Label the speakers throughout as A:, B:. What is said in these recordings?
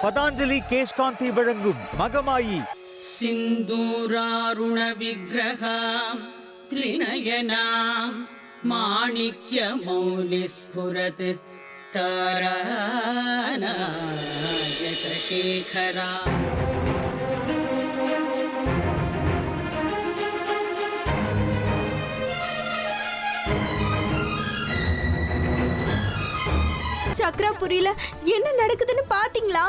A: பதாஞ்சலி கேஷ்காந்தி வழங்கும் மகமாயி.
B: சிந்தூராருண விக்கிரகாம் த்ரிநயனாம் மாணிக்ய மௌலி ஸ்புரத் தாராநாயக சேகராம்.
C: சக்கராபுரியில என்ன நடக்குதுன்னு பாத்தீங்களா?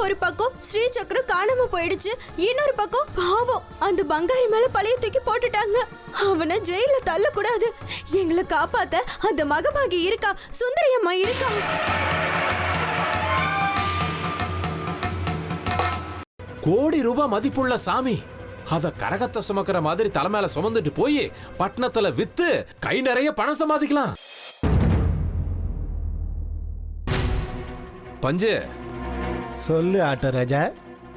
C: ஒரு பக்கம் ஸ்ரீ சக்கரம் காணாம போயிடுச்சு, இன்னொரு பக்கம் பாவம் அந்த பங்காரி மேல பழைய தூக்கி போட்டுட்டாங்க. அவனை ஜெயில தள்ள கூடாது. எங்களை காப்பாத்த அந்த மகமாகி இருக்கா, சுந்தரியம்மா இருக்கா.
D: கோடி ரூபாய் மதிப்புள்ள சாமி அத கரகத்தை சுமக்கிற மாதிரி தலைமையில சுமந்துட்டு போய் பட்டணத்துல வித்து கை நிறைய பணம் சம்பாதிக்கலாம். பஞ்சு
E: சொல்லு ஆட்டோ ராஜா.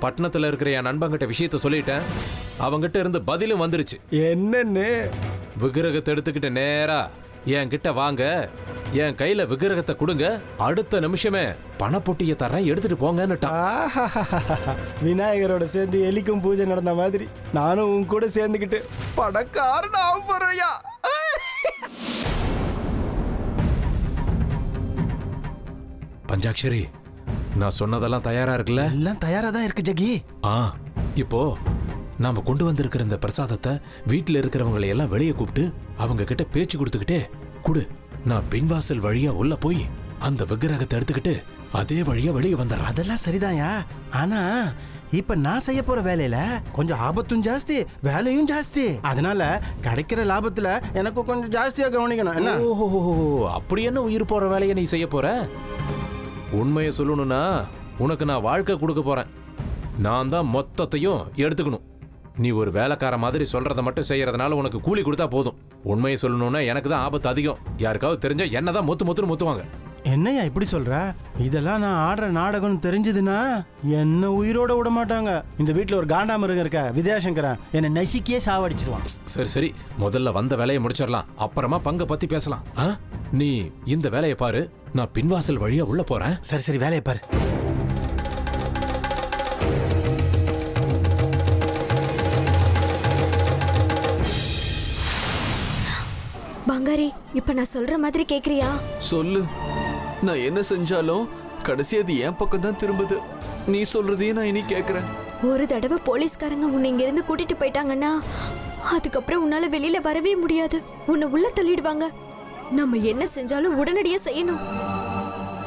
D: பட்டணத்துல இருக்கிற என் நண்பங்கிட்ட விஷயத்த சொல்லிட்டேன். அவங்கிட்ட இருந்து பதிலும் வந்துருச்சு.
E: என்னன்னு?
D: விக்கிரகத்தை எடுத்துக்கிட்டு நேரா என் கிட்ட வாங்க, என் கையில விக்கிரகத்தை கொடுங்க, அடுத்த நிமிஷமே பணப்பொட்டிய தரேன், எடுத்துட்டு போங்கன்னுட்டான்.
E: விநாயகரோட சேர்ந்து எலிக்கும் பூஜை நடந்த மாதிரி நானும் உன் கூட சேர்ந்துக்கிட்டு பணக்காரன் ஆக போறியா?
D: பஞ்சாட்சரி, நான் சொன்னதெல்லாம் தயாரா இருக்குல்ல?
E: எல்லாம் தயாரா தான் இருக்கு ஜகி.
D: இப்போ நாம கொண்டு வந்திருக்கிற இந்த பிரசாதத்தை வீட்டுல இருக்கிறவங்களை எல்லாம் வெளியே கூப்பிட்டு அவங்க கிட்ட பேச்சு கொடுத்துக்கிட்டே குடு. நான் பின்வாசல் வழியா உள்ள போய் அந்த விக்கிரகத்தை எடுத்துக்கிட்டு அதே வழியா வெளியே வந்துடுறேன்.
E: அதெல்லாம் சரிதான்யா. ஆனா இப்ப நான் செய்ய போற வேலையில கொஞ்சம் ஆபத்தும் ஜாஸ்தி, வேலையும் ஜாஸ்தி. அதனால கிடைக்கிற லாபத்துல எனக்கு கொஞ்சம் ஜாஸ்தியா கவனிக்கணும். என்ன?
D: ஓஹோ, அப்படி என்ன உயிர் போற வேலையை நீ செய்ய போற? உண்மையை சொல்லணும்னா உனக்கு நான் வாழ்க்கை கொடுக்க போறேன். நான் தான் மொத்தத்தையும் எடுத்துக்கணும். நீ ஒரு வேலைக்கார மாதிரி சொல்றத மட்டும் செய்யறதுனால உனக்கு கூலி கொடுத்தா போதும். உண்மையை சொல்லணும்னா எனக்கு தான் ஆபத்து அதிகம். யாருக்காவது தெரிஞ்சா என்னதான் மொத்துவாங்க.
E: என்னையா இப்படி சொல்ற? இதெல்லாம் நான் ஆடுற நாடகம்னு தெரிஞ்சதுன்னா என்ன உயிரோட விட மாட்டாங்க. இந்த வீட்டுல ஒரு காண்டாமிருகம் இருக்க, வித்யாசங்கரன், என்னை நசிக்கியே சாவடிச்சிருவான்.
D: சரி சரி, முதல்ல வந்த வேலையை முடிச்சிடலாம், அப்புறமா பங்க பத்தி பேசலாம். நீ இந்த வேலையை பாரு, நான் பின்வாசல் வழியா உள்ள போறேன்.
E: சரி சரி, வேலையை பாரு.
C: பங்காரி, இப்ப நான் சொல்ற மாதிரி கேக்குறியா?
F: சொல்லு. நான் என்ன செஞ்சாலும் கடைசி அது என் பக்கம் தான் திரும்புது. நீ சொல்றதையும் நான் இனி கேக்குறேன்.
C: ஒரு தடவை போலீஸ்காரங்க உன்னை இங்க இருந்து கூட்டிட்டு போயிட்டாங்கன்னா அதுக்கப்புறம் உன்னால வெளியில வரவே முடியாது. உன்னை உள்ள தள்ளிடுவாங்க. நம்ம என்ன செஞ்சாலும் உடனடியா செய்யணும்.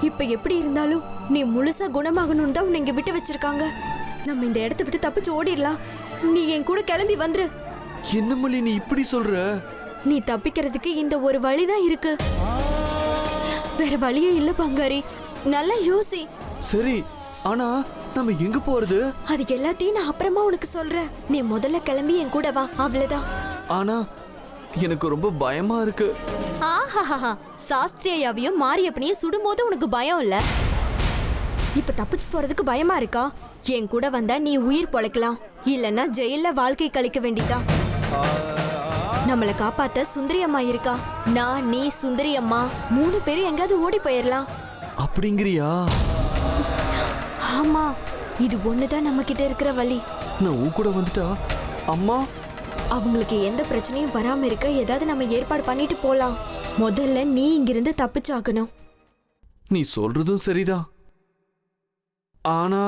C: இப்ப எப்படி இருந்தாலும் நீ முழுசா குணமாகணும்னு தான் உன்னை இங்க விட்டு வச்சிருக்காங்க. நம்ம இந்த இடத்தை விட்டு தப்பிச்சு ஓடிடலாம். நீ என் கூட கிளம்பி வந்துரு.
F: என்ன மல்லி நீ இப்படி சொல்ற?
C: நீ தப்பிக்கிறதுக்கு இந்த ஒரு வழிதான் இருக்கு, வேற வழியே இல்ல பங்காரி. நல்லா யோசி.
F: சரி, ஆனா நம்ம எங்க போறது?
C: அது எல்லாத்தையும் நான் அப்புறமா உனக்கு சொல்றேன். நீ முதல்ல கிளம்பி என் கூட வா, அவ்வளவுதான்.
F: ஆனா எனக்கு ரொம்ப பயமா இருக்கு.
C: ஆஹாஹா, சாஸ்திரியாவையும் மாரியப்பனையும் சுடும்போது உனக்கு பயம் இல்ல? இப்ப தப்பிச்சு போறதுக்கு பயமா இருக்கா? என் கூட வந்தா நீ உயிர் பொழைக்கலாம், இல்லன்னா ஜெயில வாழ்க்கை கழிக்க வேண்டியதா. நம்மளை காப்பாத்த சுந்தரியம்மா இருக்கா. நான், நீ, சுந்தரியம்மா 3 பேரும் எங்காவது ஓடி போயிடலாம்.
F: அப்படிங்கிறியா?
C: ஆமா, இது ஒண்ணுதான் நம்ம கிட்ட இருக்கிற வழி.
F: நான் உன் கூட வந்துட்டா அம்மா
C: அவங்களுக்கு எந்த பிரச்சனையும் வராம இருக்க ஏதாவது நம்ம ஏற்பாடு பண்ணிட்டு போலாம். முதல்ல நீ இங்கிருந்து தப்பிச்சாகணும்.
F: நீ சொல்றதும் சரிதான். ஆனா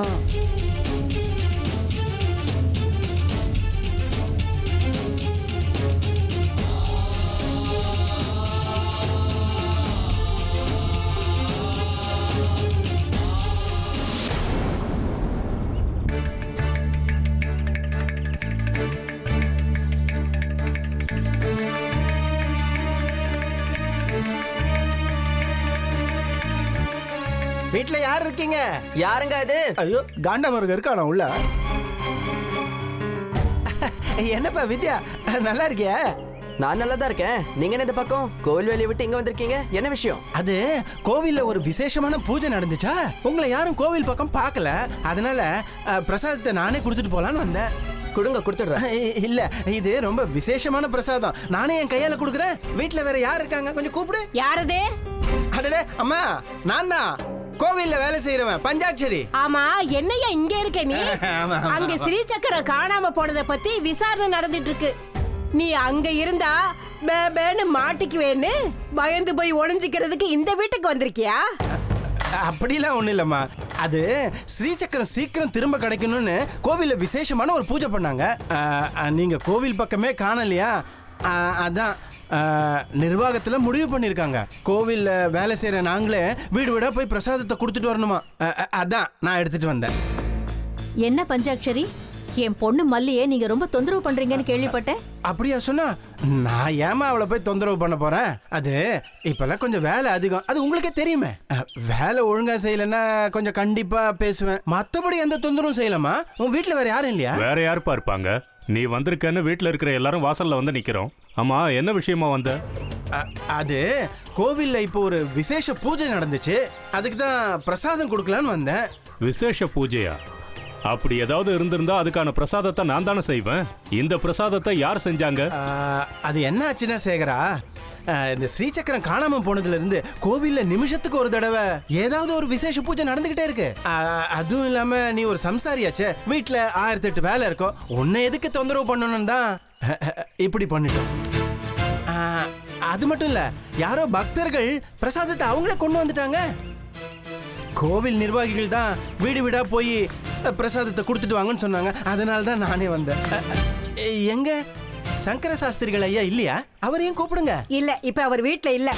E: வீட்டுல யார் இருக்கீங்க?
G: யாருங்க அது?
E: ஐயோ, காண்டாமிருகம் இருக்கானா உள்ள? என்னப்பா வித்யா, நல்லா இருக்கியா?
G: நான் நல்லா தான் இருக்கேன். நீங்க என்ன இந்த பக்கம் கோவில் வேலையை விட்டு இங்க வந்திருக்கீங்க? என்ன விஷயம்?
E: அது கோவில்ல ஒரு விசேஷமான பூஜை நடந்துச்சா, உங்களை யாரும் கோவில் பக்கம் பார்க்கல. அதனால பிரசாதத்தை நானே கொடுத்துட்டு போலான்னு வந்தேன்.
G: கொடுங்க, கொடுத்துடுறேன்.
E: இல்ல, இது ரொம்ப விசேஷமான பிரசாதம். நானே என் கையால கொடுக்குறேன். வீட்டுல வேற யார் இருக்காங்க? கொஞ்சம் கூப்பிடு.
H: யாரதே?
E: அடடே அம்மா, நான் தான். கோவில்ல வேலை செய்யறவன் பஞ்சாட்சரி.
H: ஆமா, என்னையா இங்க இருக்க நீ?
E: ஆமா, ஆமா,
H: அங்க ஸ்ரீசக்கரம் காணாம போனத பத்தி விசாரணை நடந்துட்டு இருக்கு. நீ அங்க இருந்தா பேன்னு மாட்டிக்குவேன்னு பயந்து போய் ஒளிஞ்சிக்கிறதுக்கு இந்த வீட்டுக்கு வந்திருக்கியா?
E: அப்படிலாம் ஒண்ணும் இல்லம்மா. அது ஸ்ரீசக்கரம் சீக்கிரம் திரும்ப கிடைக்கணும்னு கோவில்ல விசேஷமான ஒரு பூஜை பண்ணாங்க. நீங்க கோவில் பக்கமே காணலையா? அதான் நிர்வாகத்துல முடிவு பண்ணிருக்காங்க. கோவில்ல வேலை செய்யற நாங்களே வீடு வீடா போய் பிரசாதத்தை கொடுத்துட்டு வரணுமா. அதான் நான் எடுத்துட்டு வந்தேன்.
I: என்ன பஞ்சாட்சரி, என் பொண்ணு மல்லியே நீங்க ரொம்ப தொந்தரவு பண்றீங்கன்னு கேள்விப்பட்டேன்.
E: அப்படியா சொன்னா? நான் ஏமா அவளை போய் தொந்தரவு பண்ண போறேன்? அது இப்பெல்லாம் கொஞ்சம் வேலை அதிகம், அது உங்களுக்கே தெரியுமே. வேலை ஒழுங்கா செய்யலன்னா கொஞ்சம் கண்டிப்பா பேசுவேன். மத்தபடி எந்த தொந்தரவும் செய்யலாமா? உன் வீட்டுல வேற யாரும் இல்லையா?
J: வேற யாருப்பா இருப்பாங்க? நீ வந்திருக்கன்னு வீட்டுல இருக்கிற எல்லாரும் வாசல்ல வந்து நிக்கிறோம். ஆமா, என்ன விஷயமா வந்த?
E: அது கோவில்ல இப்போ ஒரு விசேஷ பூஜை நடந்துச்சு, அதுக்கு தான் பிரசாதம் கொடுக்கலான்னு வந்தேன்.
J: விசேஷ பூஜையா? அப்படி ஏதாவது இருந்திருந்தா அதுக்கான பிரசாதத்தை நான் தானே செய்வேன். இந்த பிரசாதத்தை யார் செஞ்சாங்க?
E: அது என்ன ஆச்சுன்னா சேகரா, இந்த ஸ்ரீசக்கரம் காணாம போனதுல இருந்து கோவில்ல நிமிஷத்துக்கு ஒரு தடவை ஏதாவது ஒரு விசேஷ பூஜை நடந்துகிட்டே இருக்கு. அதுவும் இல்லாம நீ ஒரு சம்சாரியாச்சே, வீட்டுல 1008 வேலை இருக்கும், உன்னை எதுக்கு தொந்தரவு பண்ணணும் தான் இப்படி பண்ணிட்டோம். அது மட்டும் இல்ல, யாரோ பக்தர்கள் பிரசாதத்தை அவங்களே கொண்டு வந்துட்டாங்க. கோவில் நிர்வாகிகள் தான் வீடு வீடா போய் பிரசாதத்தை கொடுத்துட்டு வாங்கன்னு சொன்னாங்க. அதனால தான் நானே வந்தேன். எங்க சங்கர சாஸ்திரிகள் ஐயா இல்லையா? அவரையும் கூப்பிடுங்க.
H: இல்ல, இப்ப அவர் வீட்டுல இல்ல.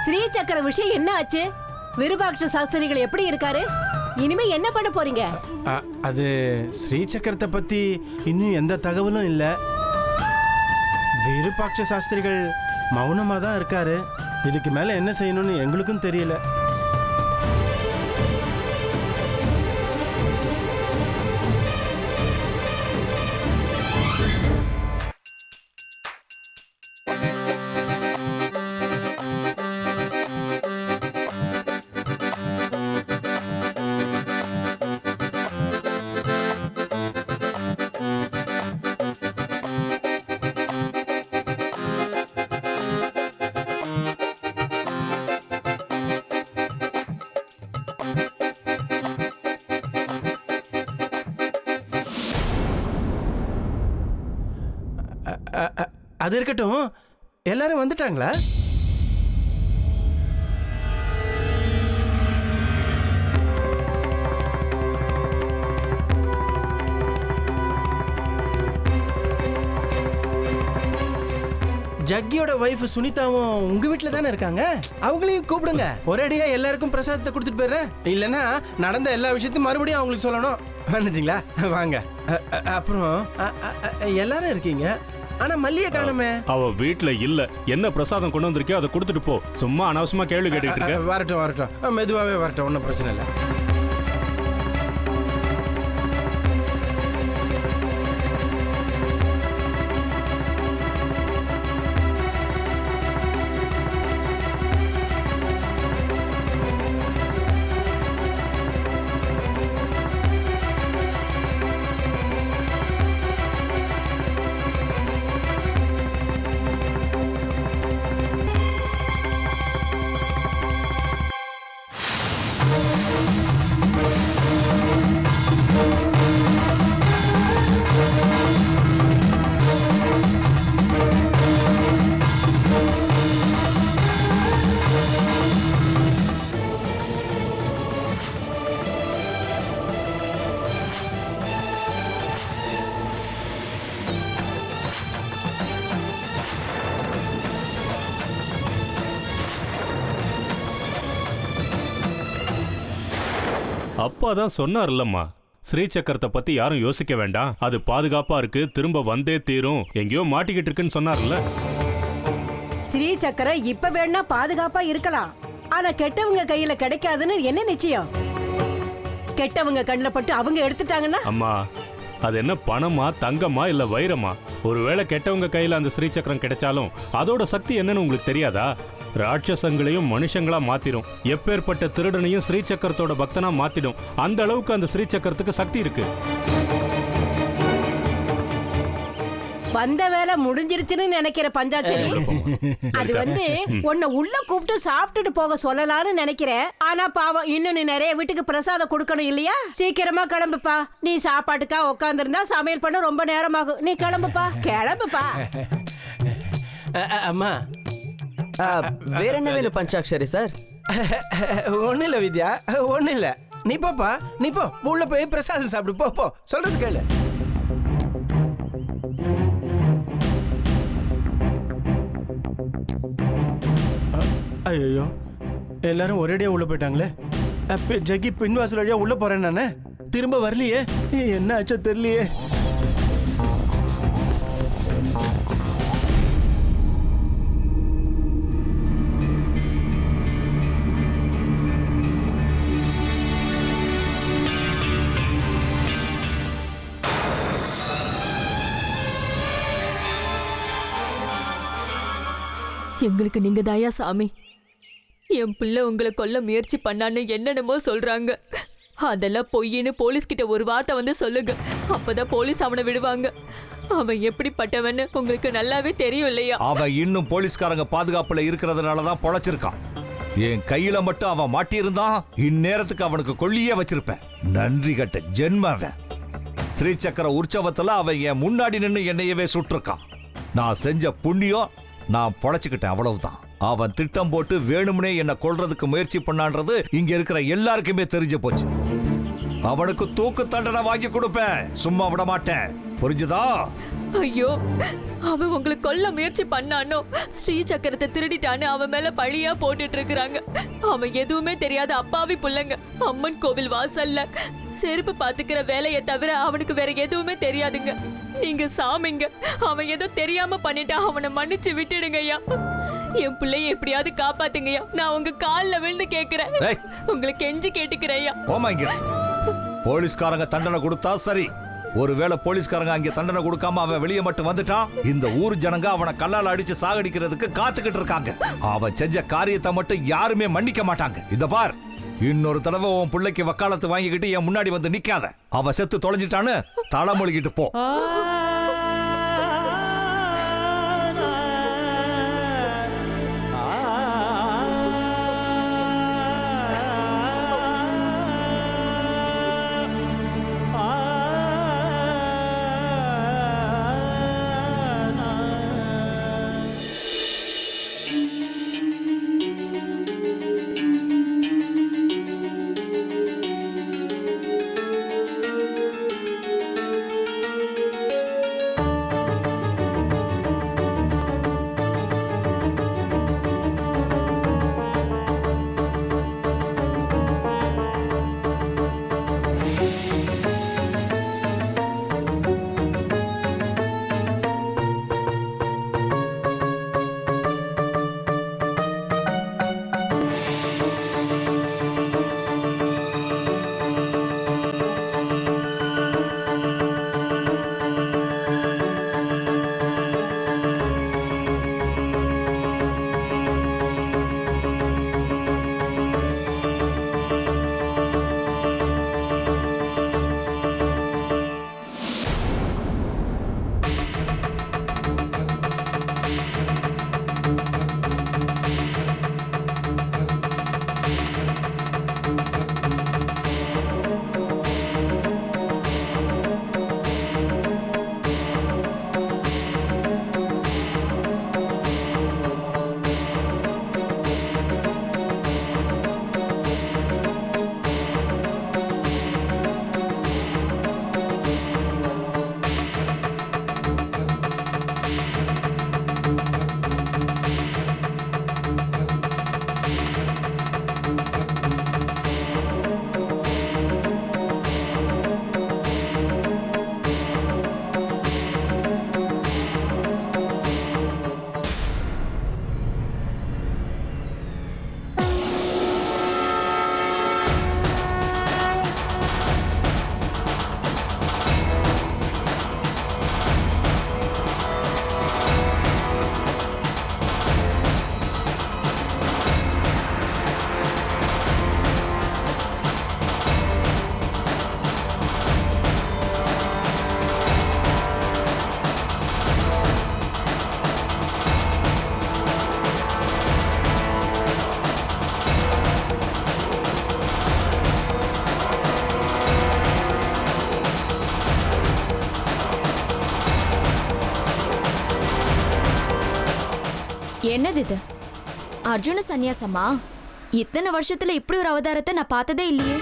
H: ஸ்ரீசக்கர விஷயம் என்ன ஆச்சு? விருபாட்ச சாஸ்திரிகள் எப்படி இருக்காரு? இனிமே என்ன பண்ண போறீங்க?
E: அது ஸ்ரீசக்கரத்தை பத்தி இன்னும் எந்த தகவலும் இல்ல. விருபாட்ச சாஸ்திரிகள் மௌனமா தான் இருக்காரு. இதுக்கு மேல என்ன செய்யணும்னு எங்களுக்கும் தெரியல. அது இருக்கட்டும், எல்லாரும் வந்துட்டாங்களா? ஜக்கியோட வைஃப் சுனிதாவும் உங்க வீட்டுல தானே இருக்காங்க, அவங்களையும் கூப்பிடுங்க. ஒரேடியா எல்லாருக்கும் பிரசாதத்தை கொடுத்துட்டு போயிடுறேன். இல்லைன்னா நடந்த எல்லா விஷயத்தையும் மறுபடியும் அவங்களுக்கு சொல்லணும். வந்துட்டீங்களா? வாங்க. அப்புறம் எல்லாரும் இருக்கீங்க, ஆனா மல்லிய காணுமே.
J: அவ வீட்ல இல்ல. என்ன பிரசாதம் கொண்டு வந்திருக்கியோ அதை கொடுத்துட்டு போ. சும்மா அனாவசியமா கேள்வி கேட்டுட்டு இருக்க.
E: வரட்டும் வரட்டும், மெதுவாவே வரட்டும், ஒன்றும் பிரச்சனை இல்லை.
J: அப்பா தான் சொன்னார்லம்மா, ஸ்ரீசக்கரத்தை பத்தி யாரும் யோசிக்க வேண்டாம், அது பாதுகாப்பா இருக்கு, திரும்ப வந்தே தீரும், எங்கேயோ மாட்டிக்கிட்டு இருக்குன்னு சொன்னார்ல.
H: ஸ்ரீ சக்கரம் இப்ப வேணா பாதுகாப்பா இருக்கலாம், ஆனா கெட்டவங்க கையில கிடைக்காதுன்னு என்ன நிச்சயம்? கெட்டவங்க கண்ணில் பட்டு அவங்க எடுத்துட்டாங்கன்னா?
J: அம்மா, அது என்ன பணமா, தங்கமா, இல்ல வைரமா? ஒருவேளை கெட்டவங்க கையில அந்த ஸ்ரீசக்கரம் கிடைச்சாலும் அதோட சக்தி என்னன்னு உங்களுக்கு தெரியாதா? ராட்சசங்களையும் மனுஷங்களா மாத்திடும், எப்பேற்பட்ட திருடனையும் ஸ்ரீசக்கரத்தோட பக்தனா மாத்திடும். அந்த அளவுக்கு அந்த ஸ்ரீசக்கரத்துக்கு சக்தி இருக்கு.
H: வந்த வேலை முடிஞ்சிருச்சுன்னு நினைக்கிற பஞ்சாச்சரி. அது உன்னை உள்ள கூப்பிட்டு சாப்பிட்டுட்டு போக சொல்லலாம்னு நினைக்கிறேன். ஆனா பாவம், இன்னும் நீ நிறைய வீட்டுக்கு பிரசாதம் கொடுக்கணும் இல்லையா? சீக்கிரமா கிளம்புப்பா. நீ சாப்பாட்டுக்கா உட்காந்துருந்தா சமையல் பண்ண ரொம்ப நேரமாகும். நீ கிளம்புப்பா, கிளம்புப்பா.
E: அம்மா,
G: வேற என்ன வேணும் பஞ்சாட்சரி சார்?
E: ஒன்றும் இல்லை வித்யா, ஒன்றும் இல்லை. நீ போப்பா, நீ போ, உள்ள போய் பிரசாதம் சாப்பிடு. போ போ, சொல்றது கேளு. ஐயோ, எல்லாரும் ஒரேடியா உள்ள போயிட்டாங்களே. ஜக்கி பின்வாசல் வழியா உள்ள போறேன் நானே, திரும்ப வரலையே. என்ன ஆச்சோ தெரியலையே.
K: எங்களுக்கு நீங்க தாயா சாமி. என் பிள்ளை உங்களை கொல்ல முயற்சி பண்ணான்னு என்னென்னமோ சொல்றாங்க. அதெல்லாம் பொய்ன்னு போலீஸ் கிட்ட ஒரு வார்த்தை சொல்லுங்க, அப்பதான் போலீஸ் அவனை விடுவாங்க. அவன் எப்படிப்பட்டவன்னு உங்களுக்கு நல்லாவே தெரியும் இல்லையா?
L: அவன் இன்னும் போலீஸ்காரங்க பாதுகாப்புல இருக்கிறதுனாலதான் பொழைச்சிருக்கான். என் கையில மட்டும் அவன் மாட்டியிருந்தான், இந்நேரத்துக்கு அவனுக்கு கொல்லியே வச்சிருப்பேன். நன்றி கட்ட ஜென்மவன். ஸ்ரீசக்கர உற்சவத்துல அவன் என் முன்னாடி நின்று என்னையவே சுட்டிருக்கான். நான் செஞ்ச புண்ணியம், நான் பொழைச்சுக்கிட்டேன், அவ்வளவுதான். அவன் திட்டம் போட்டு வேணும்னே என்னை கொல்றதுக்கு முயற்சி பண்ணான்றது இங்க இருக்கிற எல்லாருக்குமே தெரிஞ்சு போச்சு. அவனுக்கு தூக்கு தண்டனை வாங்கி கொடுப்பேன், சும்மா விட மாட்டேன். புரிஞ்சுதா?
K: ஐயோ, அவன் உங்களை கொல்ல முயற்சி பண்ணானோ, ஸ்ரீ சக்கரத்தை திருடிட்டான்னு அவன் மேல பழியா போட்டுட்டு இருக்கிறாங்க. அவன் எதுவுமே தெரியாத அப்பாவி புள்ளங்க. அம்மன் கோவில் வாசல்ல செருப்பு பாத்துக்கிற வேலையை தவிர அவனுக்கு வேற எதுவுமே தெரியாதுங்க. நீங்க சாமிங்க, அவன் ஏதோ தெரியாம பண்ணிட்டா, அவனை மன்னிச்சு விட்டுடுங்க ஐயா. என் பிள்ளைய எப்படியாவது காப்பாத்துங்கய்யா. நான் உங்க கால்ல விழுந்து கேக்குறேன், உங்களுக்கு கெஞ்சி கேட்டுக்கிறேன் ஐயா.
L: போலீஸ்காரங்க தண்டனை கொடுத்தா சரி. ஒருவேளை போலீஸ்காரங்க அங்க தண்டனை கொடுக்காம அவன் வெளியே மட்டும் வந்துட்டான், இந்த ஊர் ஜனங்க அவனை கல்லால் அடிச்சு சாகடிக்கிறதுக்கு காத்துக்கிட்டு இருக்காங்க. அவன் செஞ்ச காரியத்தை மட்டும் யாருமே மன்னிக்க மாட்டாங்க. இத பார், இன்னொரு தடவை உன் பிள்ளைக்கு வக்காலத்து வாங்கிக்கிட்டு என் முன்னாடி வந்து நிக்காத. அவ செத்து தொலைஞ்சிட்டான்னு தலைமொழிகிட்டு போ.
K: என்னது இது? அர்ஜுன சந்நியாசமா? இத்தனை வருஷத்துல இப்படி ஒரு அவதாரத்தை நான் பார்த்ததே இல்லையே.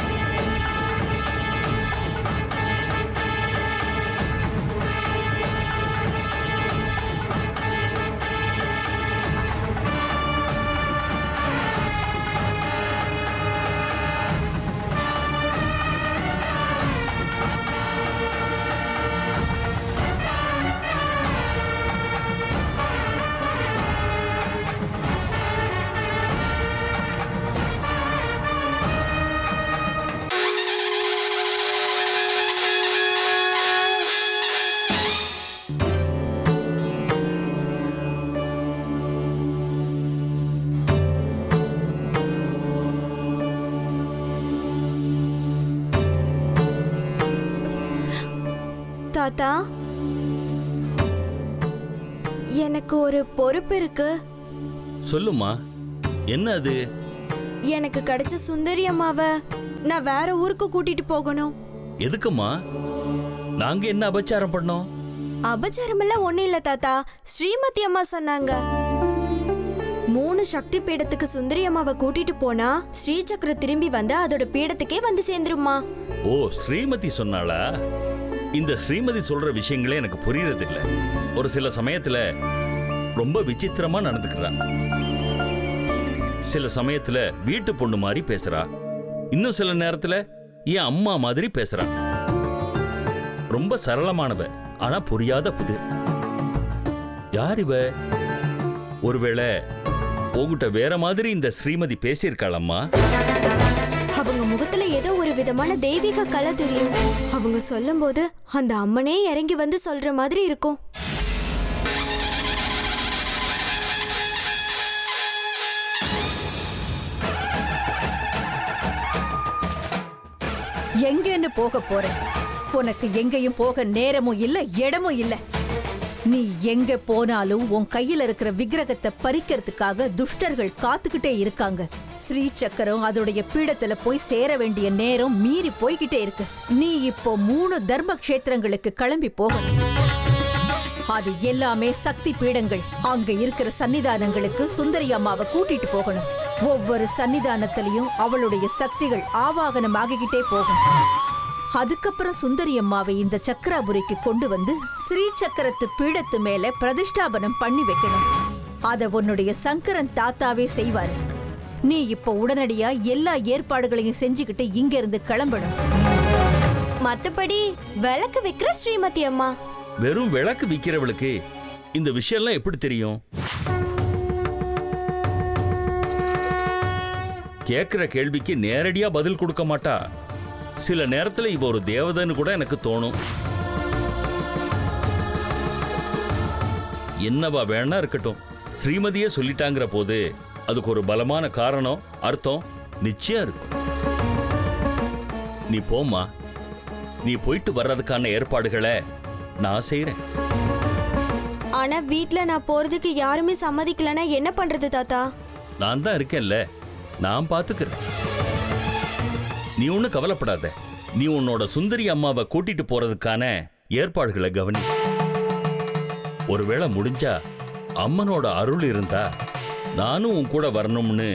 C: தாத்தா, எனக்கு ஒரு பொறுப்பு இருக்கு.
M: சொல்லுமா, என்ன அது?
C: எனக்கு கிடைச்ச சுந்தரி அம்மாவை நான் வேற ஊருக்கு கூட்டிட்டு போகணும்.
M: எதுக்குமா? நாங்க என்ன அபச்சாரம் பண்ணோம்?
C: அபச்சாரம் எல்லாம் ஒண்ணு இல்ல தாத்தா. ஸ்ரீமதி அம்மா சொன்னாங்க 3 சக்தி பீடத்துக்கு சுந்தரி அம்மாவை கூட்டிட்டு போனா ஸ்ரீசக்கர திரும்பி வந்து அதோட பீடத்துக்கே வந்து சேர்ந்துருமா.
M: ஓ, ஸ்ரீமதி சொன்னாளா? இந்த ஸ்ரீமதி சொல்ற விஷயங்களே எனக்கு புரியறது இல்ல. ஒரு சில சமயத்துல ரொம்ப விசித்திரமா நடந்துக்கிறா. சில சமயத்துல வீட்டு பொண்ணு மாதிரி பேசுறா. இன்னும் சில நேரத்துல என் அம்மா மாதிரி பேசுறா. ரொம்ப சரளமானவ, ஆனா புரியாத புது. யார் இவ? ஒருவேளை உங்ககிட்ட வேற மாதிரி இந்த ஸ்ரீமதி பேசியிருக்காளம்மா?
C: அவங்க முகத்துல ஏதோ ஒரு விதமான தெய்வீக கலை தெரியும். அவங்க சொல்லும் போது அந்த அம்மனே இறங்கி வந்து சொல்ற மாதிரி இருக்கும்.
I: எங்கன்னு போக போற? உனக்கு எங்கேயும் போக நேரமும் இல்ல, இடமும் இல்ல. நீ எங்க போனாலும் உன் கையில இருக்கிற விக்கிரகத்தை பறிக்கிறதுக்காக துஷ்டர்கள் காத்துக்கிட்டே இருக்காங்க. ஸ்ரீ சக்கரம் அதோடைய பீடத்துல போய் சேர வேண்டிய நேரம் மீறி போய்கிட்டே இருக்கு. நீ இப்போ 3 தர்ம கஷேத்திரங்களுக்கு கிளம்பி போகணும். அது எல்லாமே சக்தி பீடங்கள். அங்க இருக்கிற சன்னிதானங்களுக்கு சுந்தரி அம்மாவை கூட்டிட்டு போகணும். ஒவ்வொரு சன்னிதானத்திலையும் அவளுடைய சக்திகள் ஆவாகனம் ஆகிக்கிட்டே போகும். அதுக்கப்புறம் சுந்தரி அம்மாவை இந்த சக்கராபுரிக்கு கொண்டு வந்து ஸ்ரீ சக்கரத்து பீடத்து மேல பிரதிஷ்டாபனம் பண்ணி வைக்கணும். அத உன்னுடைய சங்கரன் தாத்தாவே செய்வாரு. நீ இப்ப உடனடியா எல்லா ஏற்பாடுகளையும் செஞ்சுக்கிட்டு இங்க இருந்து கிளம்பணும்.
C: மத்தபடி விளக்கு வைக்கிற ஸ்ரீமதி அம்மா.
M: வெறும் விளக்கு விக்கிறவளுக்கு இந்த விஷயம்லாம் எப்படி தெரியும்? கேக்குற கேள்விக்கு நேரடியா பதில் கொடுக்க மாட்டா. சில நேரத்துல இவ ஒரு தேவதைன்னு கூட எனக்கு தோணும். என்னவா வேணா இருக்கட்டும், ஸ்ரீமதியே சொல்லிட்டாங்கிற போது அதுக்கு ஒரு பலமான காரணம், அர்த்தம் நிச்சயம் இருக்கும். நீ போம்மா. நீ போயிட்டு வர்றதுக்கான ஏற்பாடுகளை நான் செய்றேன்.
C: ஆனா வீட்ல நான் போறதுக்கு யாருமே சம்மதிக்கலன்னா என்ன பண்றது தாத்தா?
M: நான் தான் இருக்கேன்ல, நான் பாத்துக்கிறேன். நீ ஒன்னும் கவலைப்படாத. நீ உன்னோட சுந்தரி அம்மாவை கூட்டிட்டு போறதுக்கான ஏற்பாடுகளை கவனி. ஒருவேளை முடிஞ்சா அம்மனோட அருள் இருந்தா நானும் உன் கூட வரணும்னு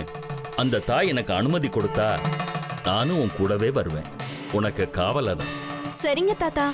M: அந்த தாய் எனக்கு அனுமதி கொடுத்தா நானும் உன் கூடவே வருவேன். உனக்கு காவலதான்.
C: சரிங்க தாத்தா.